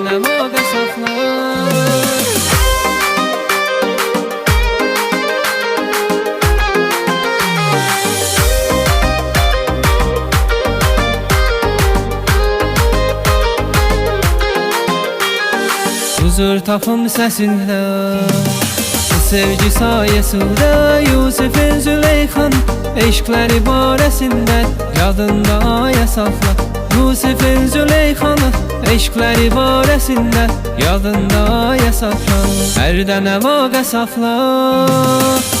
Hərdən əvaqə saxla. Huzur tapım səsində, sevgi sayəsində Yusifin Züleyxan eşqləri barəsində yadında aya saxla. Yusifin Züleyxanı eşqləri barəsində yadında aya saxla. Hərdən əvaqə saxla,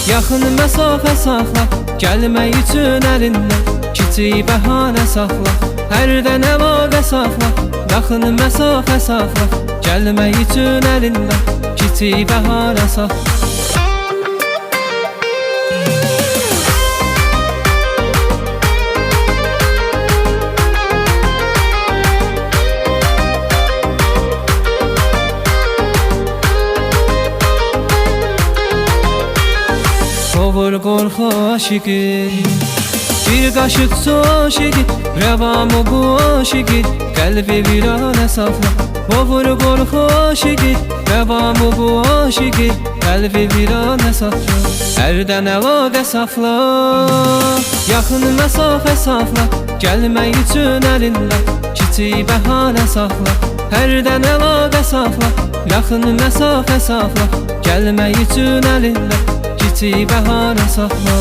yaxın məsafə saxla. Gəlmək üçün əlindən kiçik bəhanə saxla. Hərdən əvaqə saxla, yaxın məsafə saxla. Gəlmək üçün əlindən kiçik bəhanə saxla. Qovur qorxu aşıqı, bir qaşıq su aşıqı, rəvamı bu aşıqı, qəlbi viranə saxla. Qovur qorxu aşıqı, rəvamı bu aşıqı, qəlbi viranə saxla. Hərdən əlaqə saxla, yaxın məsafə saxla. Gəlmək üçün əlindən kiçik bəhanə saxla. Hərdən əlaqə saxla, yaxın məsafə saxla. Gəlmək üçün əlindən kiçik bəhanə saxla.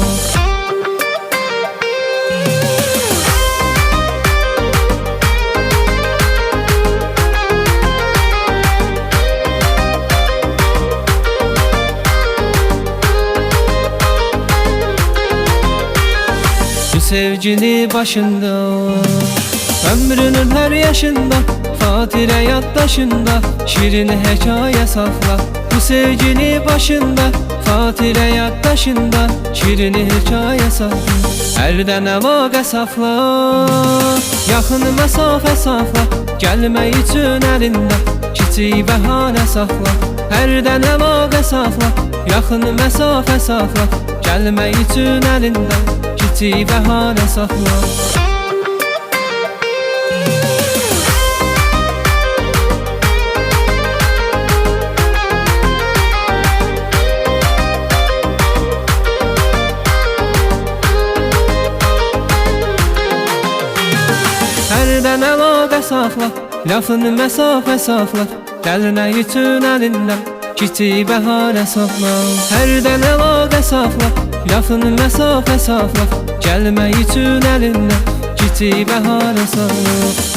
Bu sevgini başında, ömrünün hər yaşında, xatirə yaddaşında, şirin hekayə saxla. Bu sevgini başında, xatirə yaddaşında, şirin hekayə saxla. Hərdən əvaqə saxla, yaxın məsafə saxla. Gəlmək üçün əlindən kiçik bəhanə saxla. Hərdən əvaqə saxla, yaxın məsafə saxla. Gəlmək üçün əlindən kiçik bəhanə saxla. Hərdən əlaqə saxla, yaxın məsafə saxla. Gəlmək üçün əlindən kiçik bəhanə saxla. Hərdən əlaqə saxla, yaxın məsafə saxla. Gəlmək üçün əlindən kiçik bəhanə saxla.